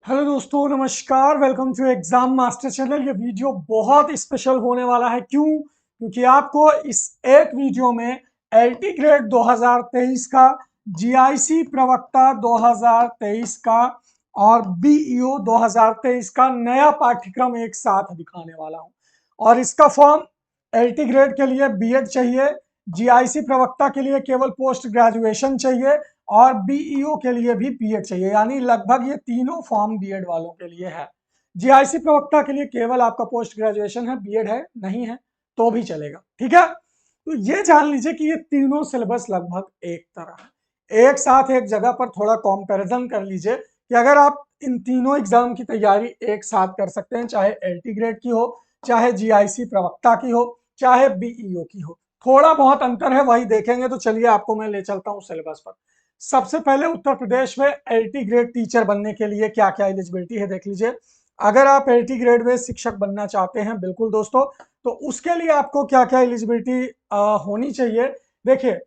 Hello दोस्तों, नमस्कार। Welcome to exam master channel. ये वीडियो बहुत स्पेशल होने वाला है। क्यों? क्योंकि आपको इस एक वीडियो में एलटी ग्रेड 2023 का, जीआईसी प्रवक्ता 2023 का और बीईओ 2023 का नया पाठ्यक्रम एक साथ दिखाने वाला हूं। और इसका फॉर्म एलटी ग्रेड के लिए बीएड चाहिए, जीआईसी प्रवक्ता के लिए केवल पोस्ट ग्रेजुएशन चाहिए और बीईओ के लिए भी बीएड चाहिए। यानी लगभग ये तीनों फॉर्म बीएड वालों के लिए है। जीआईसी प्रवक्ता के लिए केवल आपका पोस्ट ग्रेजुएशन है, बीएड है नहीं है तो भी चलेगा। ठीक है, तो ये जान लीजिए कि ये तीनों सिलेबस लगभग एक तरह है। एक साथ एक जगह पर थोड़ा कंपैरिजन कर लीजिए कि अगर आप इन तीनों एग्जाम की तैयारी एक साथ कर सकते हैं, चाहे एलटी ग्रेड की हो, चाहे जीआईसी प्रवक्ता की हो, चाहे बीईओ की हो, थोड़ा बहुत अंतर है वही देखेंगे। तो चलिए आपको मैं ले चलता हूं सिलेबस पर। सबसे पहले उत्तर प्रदेश में एलटी ग्रेड टीचर बनने के लिए क्या क्या एलिजिबिलिटी है देख लीजिए। अगर आप एलटी ग्रेड में शिक्षक बनना चाहते हैं, बिल्कुल दोस्तों, तो उसके लिए आपको क्या क्या एलिजिबिलिटी होनी चाहिए। देखिए,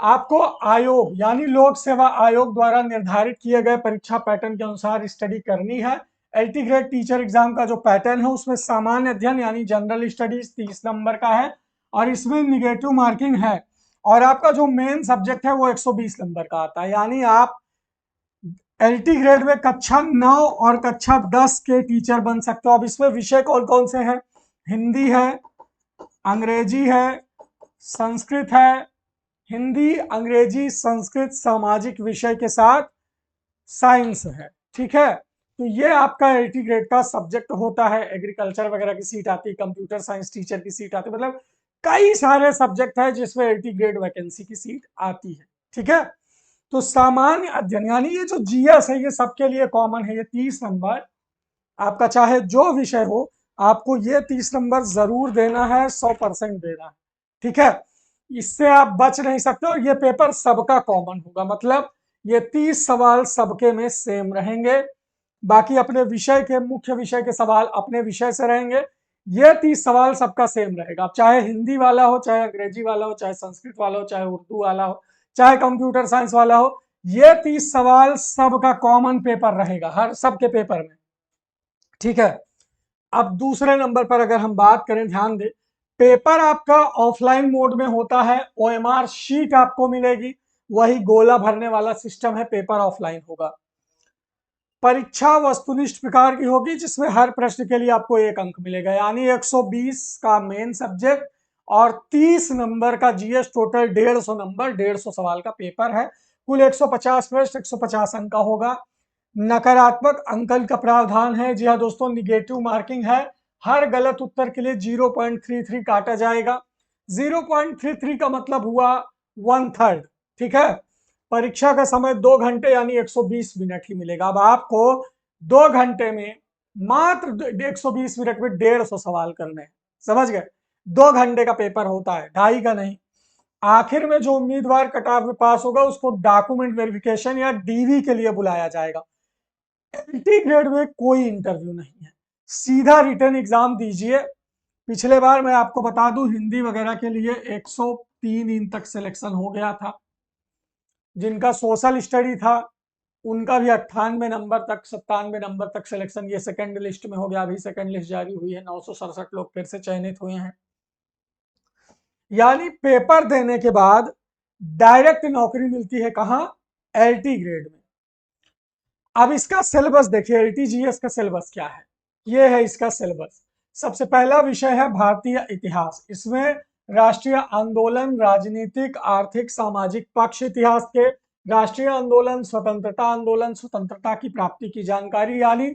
आपको आयोग यानी लोक सेवा आयोग द्वारा निर्धारित किए गए परीक्षा पैटर्न के अनुसार स्टडी करनी है। एलटी ग्रेड टीचर एग्जाम का जो पैटर्न है उसमें सामान्य अध्ययन यानी जनरल स्टडीज 30 नंबर का है और इसमें निगेटिव मार्किंग है। और आपका जो मेन सब्जेक्ट है वो 120 नंबर का आता है। यानी आप एलटी ग्रेड में कक्षा 9 और कक्षा 10 के टीचर बन सकते हो। अब इसमें विषय कौन कौन से हैं? हिंदी है, अंग्रेजी है, संस्कृत है। हिंदी, अंग्रेजी, संस्कृत, सामाजिक विषय के साथ साइंस है। ठीक है, तो ये आपका एलटी ग्रेड का सब्जेक्ट होता है। एग्रीकल्चर वगैरह की सीट आती है, कंप्यूटर साइंस टीचर की सीट आती है, मतलब कई सारे सब्जेक्ट है जिसमें एलटी ग्रेड वैकेंसी की सीट आती है। ठीक है, तो सामान्य अध्ययन यानी ये जो जीएस है ये सबके लिए कॉमन है। ये 30 नंबर आपका चाहे जो विषय हो, आपको ये 30 नंबर जरूर देना है, 100% देना है। ठीक है, इससे आप बच नहीं सकते और ये पेपर सबका कॉमन होगा। मतलब ये 30 सवाल सबके में सेम रहेंगे। बाकी अपने विषय के, मुख्य विषय के सवाल अपने विषय से रहेंगे। ये 30 सवाल सबका सेम रहेगा। चाहे हिंदी वाला हो, चाहे अंग्रेजी वाला हो, चाहे संस्कृत वाला हो, चाहे उर्दू वाला हो, चाहे कंप्यूटर साइंस वाला हो, ये 30 सवाल सबका कॉमन पेपर रहेगा हर सबके पेपर में। ठीक है, अब दूसरे नंबर पर अगर हम बात करें, ध्यान दें, पेपर आपका ऑफलाइन मोड में होता है। ओएमआर शीट आपको मिलेगी, वही गोला भरने वाला सिस्टम है, पेपर ऑफलाइन होगा। परीक्षा वस्तुनिष्ठ प्रकार की होगी जिसमें हर प्रश्न के लिए आपको 1 अंक मिलेगा। यानी 120 का मेन सब्जेक्ट और 30 नंबर का जीएस, टोटल 150 नंबर, 150 सवाल का पेपर है। कुल 150 प्रश्न, 150 अंक का होगा। नकारात्मक अंकन का प्रावधान है। जी हाँ दोस्तों, निगेटिव मार्किंग है। हर गलत उत्तर के लिए 0.33 काटा जाएगा। 0.33 का मतलब हुआ 1/3। ठीक है, परीक्षा का समय 2 घंटे यानी 120 मिनट ही मिलेगा। अब आपको 2 घंटे में मात्र 120 मिनट में 150 सवाल करने हैं। समझ गए? 2 घंटे का पेपर होता है, 2.5 का नहीं। आखिर में जो उम्मीदवार कट ऑफ में पास होगा उसको डॉक्यूमेंट वेरिफिकेशन या डीवी के लिए बुलाया जाएगा। एलटी ग्रेड में कोई इंटरव्यू नहीं है, सीधा रिटर्न एग्जाम दीजिए। पिछले बार मैं आपको बता दूं, हिंदी वगैरह के लिए 103 इन तक सिलेक्शन हो गया था। जिनका सोशल स्टडी था उनका भी 98 नंबर तक, 97 नंबर तक सिलेक्शन, ये सेकंड लिस्ट में हो गया। अभी सेकंड लिस्ट जारी हुई है, 967 लोग फिर से चयनित हुए हैं। यानी पेपर देने के बाद डायरेक्ट नौकरी मिलती है कहां? एलटी ग्रेड में। अब इसका सिलेबस देखिए, एलटीजीएस का सिलेबस क्या है। ये है इसका सिलेबस। सबसे पहला विषय है भारतीय इतिहास। इसमें राष्ट्रीय आंदोलन, राजनीतिक, आर्थिक, सामाजिक पक्ष इतिहास के, राष्ट्रीय आंदोलन, स्वतंत्रता आंदोलन, स्वतंत्रता की प्राप्ति की जानकारी, यानी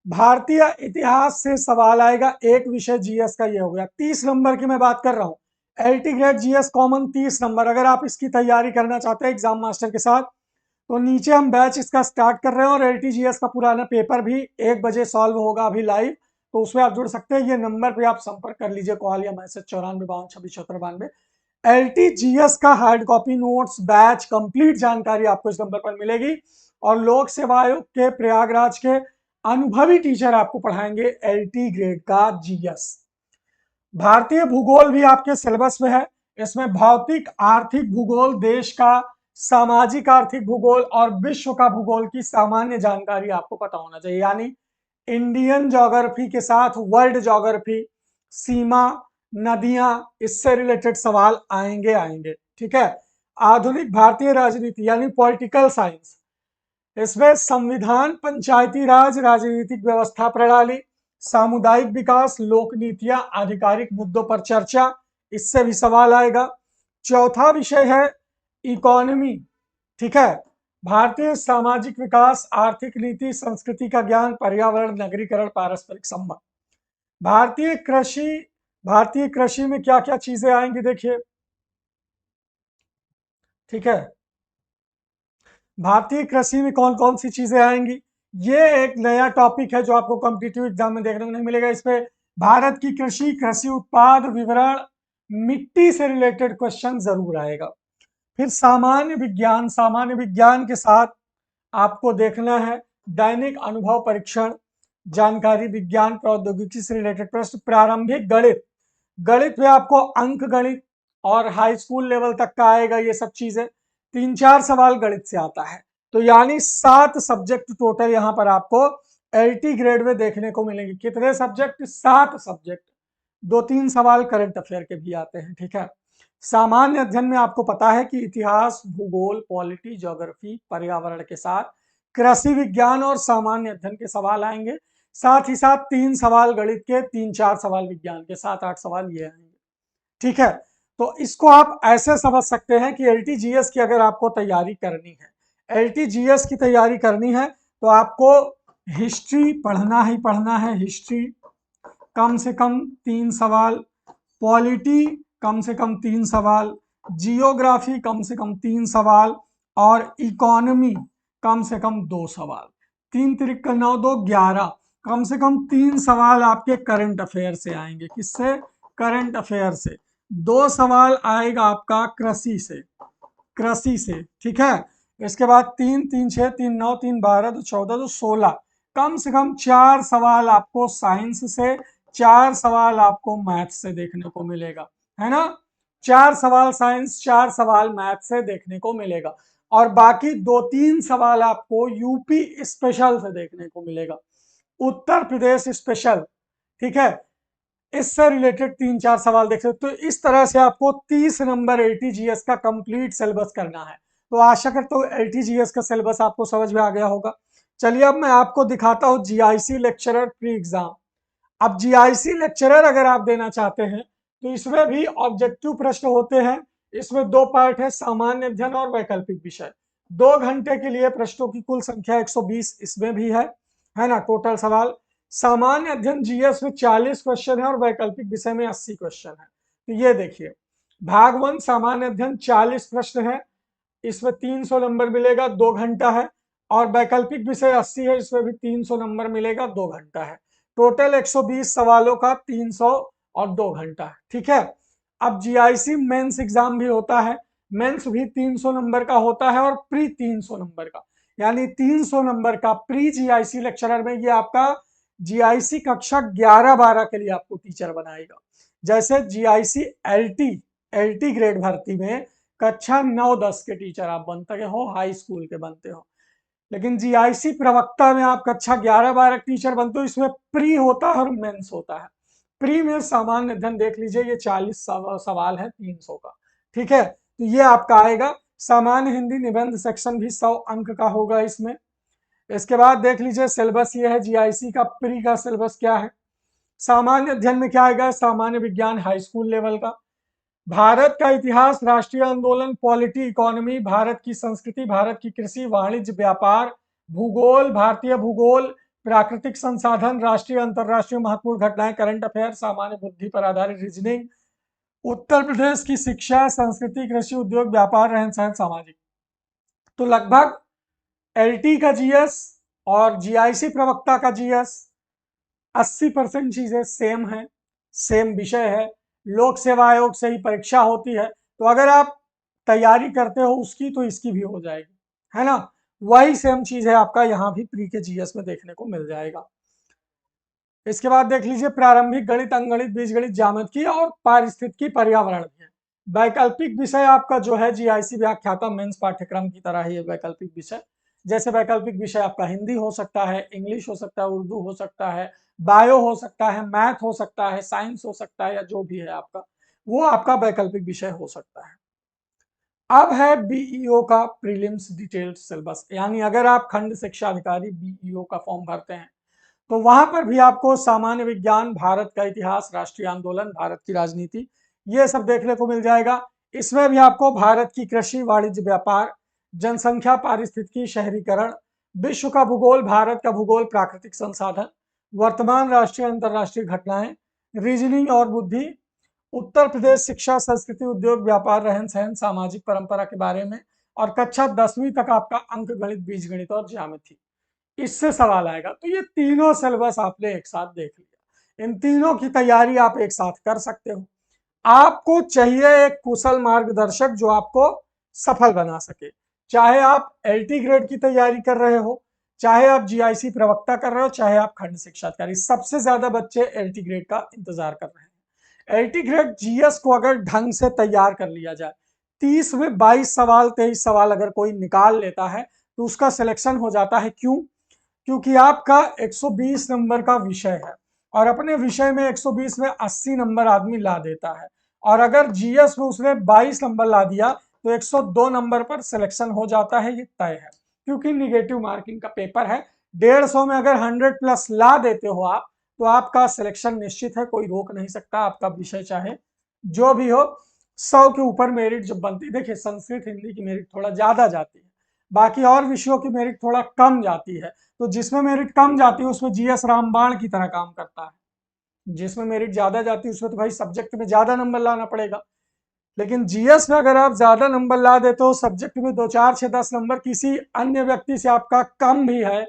भारतीय इतिहास से सवाल आएगा। एक विषय जीएस का ये हो गया। 30 नंबर की मैं बात कर रहा हूं। LT grade GS common 30 number. अगर आप इसकी तैयारी करना चाहते हैं एग्जाम मास्टर के साथ, तो नीचे हम बैच इसका स्टार्ट कर रहे हैं और एलटीजीएस का पुराना पेपर भी 1 बजे सॉल्व होगा अभी लाइव, तो उसमें आप जुड़ सकते हैं। ये नंबर पे आप संपर्क कर लीजिए, कॉल या मैसेज 9452267492। एलटीजीएस का hard copy notes, batch, complete जानकारी आपको इस नंबर पर मिलेगी। और लोक सेवा आयोग के प्रयागराज के अनुभवी टीचर आपको पढ़ाएंगे एलटी ग्रेड का जीएस। भारतीय भूगोल भी आपके सिलेबस में है। इसमें भौतिक, आर्थिक भूगोल, देश का सामाजिक आर्थिक भूगोल और विश्व का भूगोल की सामान्य जानकारी आपको पता होना चाहिए, यानी इंडियन ज्योग्राफी के साथ वर्ल्ड ज्योग्राफी, सीमा, नदियां, इससे रिलेटेड सवाल आएंगे आएंगे। ठीक है। आधुनिक भारतीय राजनीति यानी पॉलिटिकल साइंस, इसमें संविधान, पंचायती राज, राजनीतिक व्यवस्था प्रणाली, सामुदायिक विकास, लोक नीतियां, आधिकारिक मुद्दों पर चर्चा, इससे भी सवाल आएगा। चौथा विषय है इकोनॉमी। ठीक है। भारतीय सामाजिक विकास, आर्थिक नीति, संस्कृति का ज्ञान, पर्यावरण, नगरीकरण, पारस्परिक संबंध। भारतीय कृषि में क्या क्या चीजें आएंगी देखिए। ठीक है। भारतीय कृषि में कौन कौन सी चीजें आएंगी, ये एक नया टॉपिक है जो आपको कॉम्पिटिटिव एग्जाम में देखने को नहीं मिलेगा। इसमें भारत की कृषि, कृषि उत्पाद विवरण, मिट्टी से रिलेटेड क्वेश्चन जरूर आएगा। फिर सामान्य विज्ञान के साथ आपको देखना है दैनिक अनुभव परीक्षण, जानकारी विज्ञान, प्रौद्योगिकी से रिलेटेड प्रश्न, प्रारंभिक गणित, गणित में आपको अंक गणित और हाई स्कूल लेवल तक का आएगा। ये सब चीजें 3-4 सवाल गणित से आता है। तो यानी 7 सब्जेक्ट टोटल यहाँ पर आपको एलटी ग्रेड में देखने को मिलेंगे। कितने सब्जेक्ट? 7 सब्जेक्ट। 2-3 सवाल करंट अफेयर के भी आते हैं। ठीक है। सामान्य अध्ययन में आपको पता है कि इतिहास, भूगोल, पॉलिटी, ज्योग्राफी, पर्यावरण के साथ कृषि विज्ञान और सामान्य अध्ययन के सवाल आएंगे। साथ ही साथ 3 सवाल गणित के, 3-4 सवाल विज्ञान के, 7-8 सवाल ये आएंगे। ठीक है। तो इसको आप ऐसे समझ सकते हैं कि एलटीजीएस की अगर आपको तैयारी करनी है, एलटीजीएस की तैयारी करनी है तो आपको हिस्ट्री पढ़ना ही पढ़ना है। हिस्ट्री कम से कम 3 सवाल, पॉलिटी कम से कम 3 सवाल, जियोग्राफी कम से कम 3 सवाल और इकोनॉमी कम से कम 2 सवाल। 3 तिरिक 9, 2, 11, कम से कम 3 सवाल आपके करंट अफेयर से आएंगे। किससे? करंट अफेयर से। 2 सवाल आएगा आपका कृषि से, कृषि से। ठीक है। इसके बाद 3, 3, 6, 3, 9, 3, 12, 2, 14, 2, 16, कम से कम 4 सवाल आपको साइंस से, 4 सवाल आपको मैथ से देखने को मिलेगा, है ना। 4 सवाल साइंस, 4 सवाल मैथ से देखने को मिलेगा और बाकी 2-3 सवाल आपको यूपी स्पेशल से देखने को मिलेगा, उत्तर प्रदेश स्पेशल। ठीक है। इससे रिलेटेड 3-4 सवाल देख सकते हो। तो इस तरह से आपको 30 नंबर एलटीजीएस का कंप्लीट सिलेबस करना है। तो आशा करता हूँ एलटीजीएस का सिलेबस आपको समझ में आ गया होगा। चलिए अब मैं आपको दिखाता हूँ जीआईसी लेक्चरर प्री एग्जाम। अब जीआईसी लेक्चरर अगर आप देना चाहते हैं तो इसमें भी ऑब्जेक्टिव प्रश्न होते हैं। इसमें 2 पार्ट है, सामान्य अध्ययन और वैकल्पिक विषय। 2 घंटे के लिए प्रश्नों की कुल संख्या 120 इसमें भी है ना, टोटल सवाल। सामान्य अध्ययन जीएस में 40 क्वेश्चन है और वैकल्पिक विषय में 80 क्वेश्चन है। तो ये देखिए, भाग 1 सामान्य अध्ययन 40 प्रश्न है, इसमें 300 नंबर मिलेगा, 2 घंटा है। और वैकल्पिक विषय 80 है, इसमें भी 300 नंबर मिलेगा, 2 घंटा है। टोटल 120 सवालों का 300 और 2 घंटा है। ठीक है। अब जीआईसी मेंस एग्जाम भी होता है, मेंस भी 300 नंबर का होता है और प्री 300 नंबर का, यानी 300 नंबर का प्री जीआईसी लेक्चरर में ये आपका जीआईसी कक्षा 11-12 के लिए आपको टीचर बनाएगा। जैसे जीआईसी एलटी ग्रेड भर्ती में कक्षा 9-10 के टीचर आप बनते हो, हाई स्कूल के बनते हो, लेकिन जीआईसी प्रवक्ता में आप कक्षा 11-12 टीचर बनते हो। इसमें प्री होता है और मेंस होता है। प्री में सामान्य अध्ययन देख लीजिए, ये 40 सवाल है 300 का। ठीक है। तो ये आपका आएगा। सामान्य हिंदी निबंध सेक्शन भी 100 अंक का होगा इसमें। इसके बाद देख लीजिए सिलेबस ये है जीआईसी का, प्री का सिलेबस क्या है। सामान्य अध्ययन में क्या आएगा? सामान्य विज्ञान हाई स्कूल लेवल का, भारत का इतिहास, राष्ट्रीय आंदोलन, पॉलिटी, इकोनॉमी, भारत की संस्कृति, भारत की कृषि, वाणिज्य, व्यापार, भूगोल, भारतीय भूगोल, प्राकृतिक संसाधन, राष्ट्रीय अंतरराष्ट्रीय महत्वपूर्ण घटनाएं, करंट अफेयर, सामान्य बुद्धि पर आधारित रीजनिंग, उत्तर प्रदेश की शिक्षा, संस्कृति, कृषि, उद्योग, व्यापार, रहन सहन, सामाजिक। तो लगभग एलटी का जीएस और जीआईसी प्रवक्ता का जीएस 80% चीजें सेम है, सेम विषय है। लोक सेवा आयोग से ही परीक्षा होती है, तो अगर आप तैयारी करते हो उसकी तो इसकी भी हो जाएगी, है ना। वही सेम चीज है आपका यहाँ भी प्री के जीएस में देखने को मिल जाएगा। इसके बाद देख लीजिए प्रारंभिक गणित, अंकगणित, बीजगणित, ज्यामिति और पारिस्थितिकी, पर्यावरण भी है। वैकल्पिक विषय आपका जो है जीआईसी व्याख्याता मेंस पाठ्यक्रम की तरह ही है वैकल्पिक विषय। जैसे वैकल्पिक विषय आपका हिंदी हो सकता है, इंग्लिश हो सकता है, उर्दू हो सकता है, बायो हो सकता है, मैथ हो सकता है, साइंस हो सकता है, या जो भी है आपका, वो आपका वैकल्पिक विषय हो सकता है। अब है बीईओ का प्रीलिम्स डिटेल्ड सिलेबस, यानी अगर आप खंड शिक्षा अधिकारी बीईओ का फॉर्म भरते हैं तो वहां पर भी आपको सामान्य विज्ञान, भारत का इतिहास, राष्ट्रीय आंदोलन, भारत की राजनीति, ये सब देखने को मिल जाएगा। इसमें भी आपको भारत की कृषि, वाणिज्य, व्यापार, जनसंख्या, पारिस्थितिकी, शहरीकरण, विश्व का भूगोल, भारत का भूगोल, प्राकृतिक संसाधन, वर्तमान राष्ट्रीय अंतर्राष्ट्रीय घटनाएं, रीजनिंग और बुद्धि, उत्तर प्रदेश शिक्षा, संस्कृति, उद्योग, व्यापार, रहन सहन, सामाजिक परंपरा के बारे में, और कक्षा 10वीं तक आपका अंक गणित, बीजगणित और ज्यामिति, इससे सवाल आएगा। तो ये तीनों सिलेबस आपने एक साथ देख लिया, इन तीनों की तैयारी आप एक साथ कर सकते हो। आपको चाहिए एक कुशल मार्गदर्शक जो आपको सफल बना सके, चाहे आप एलटी ग्रेड की तैयारी कर रहे हो, चाहे आप जीआईसी प्रवक्ता कर रहे हो, चाहे आप खंड शिक्षा अधिकारी। सबसे ज्यादा बच्चे एलटी ग्रेड का इंतजार कर रहे हैं। एलटी ग्रेड जीएस को अगर ढंग से तैयार कर लिया जाए, 30 में 22 सवाल, 23 सवाल अगर कोई निकाल लेता है तो उसका सिलेक्शन हो जाता है। क्यों? क्योंकि आपका 120 नंबर का विषय है और अपने विषय में 120 में 80 नंबर आदमी ला देता है, और अगर जीएस में उसने 22 नंबर ला दिया तो 102 नंबर पर सिलेक्शन हो जाता है। ये तय है, क्योंकि निगेटिव मार्किंग का पेपर है। 150 में अगर 100 प्लस ला देते हो आप तो आपका सिलेक्शन निश्चित है, कोई रोक नहीं सकता। आपका विषय चाहे जो भी हो, 100 के ऊपर मेरिट जब बनती, देखिए संस्कृत हिंदी की मेरिट थोड़ा ज्यादा जाती है, बाकी और विषयों की मेरिट थोड़ा कम जाती है। तो जिसमें मेरिट कम जाती है उसमें जीएस रामबाण की तरह काम करता है, जिसमें मेरिट ज्यादा जाती है उसमें तो भाई सब्जेक्ट में ज्यादा नंबर लाना पड़ेगा। लेकिन जीएस में अगर आप ज्यादा नंबर ला देते हो, सब्जेक्ट में 2, 4, 6, 10 नंबर किसी अन्य व्यक्ति से आपका कम भी है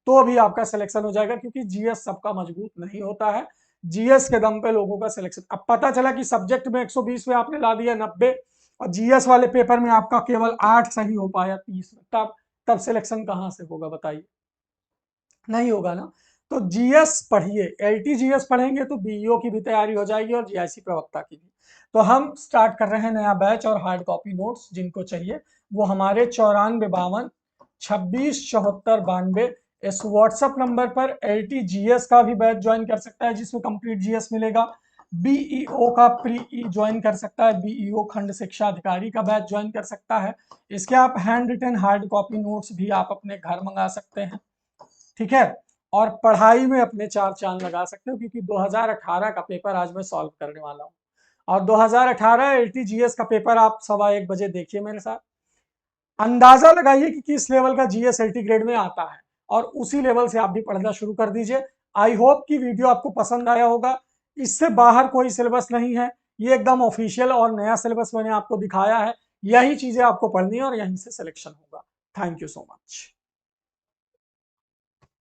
तो भी आपका सिलेक्शन हो जाएगा, क्योंकि जीएस सबका मजबूत नहीं होता है। जीएस के दम पे लोगों का सिलेक्शन, अब पता चला कि सब्जेक्ट में 120 में आपने ला दिया 90 और जीएस वाले पेपर में आपका केवल 8 सही हो पाया 30 में, तब सिलेक्शन कहां से होगा बताइए? नहीं होगा ना। तो जीएस पढ़िए, एलटी जीएस पढ़ेंगे तो बीईओ की भी तैयारी हो जाएगी और जीआईसी प्रवक्ता की भी। तो हम स्टार्ट कर रहे हैं नया बैच, और हार्ड कॉपी नोट्स जिनको चाहिए वो हमारे 9452 26 74 92 इस व्हाट्सएप नंबर पर एलटी जीएस का भी बैच ज्वाइन कर सकता है, जिसमें कंप्लीट जीएस मिलेगा। बीईओ का प्री ई ज्वाइन कर सकता है, बीईओ खंड शिक्षा अधिकारी का बैच ज्वाइन कर सकता है। इसके आप hand written hard copy notes भी आप अपने घर मंगा सकते हैं, ठीक है। और पढ़ाई में अपने 4 चांद लगा सकते हो, क्योंकि 2018 का पेपर आज मैं सॉल्व करने वाला हूं। और 2018 एलटीजीएस का पेपर आप 1:15 देखिए मेरे साथ, अंदाजा लगाइए कि किस लेवल का जीएस एलटी ग्रेड में आता है, और उसी लेवल से आप भी पढ़ना शुरू कर दीजिए। आई होप कि वीडियो आपको पसंद आया होगा। इससे बाहर कोई सिलेबस नहीं है, ये एकदम ऑफिशियल और नया सिलेबस मैंने आपको दिखाया है। यही चीजें आपको पढ़नी है और यहीं से सिलेक्शन होगा। Thank you so much.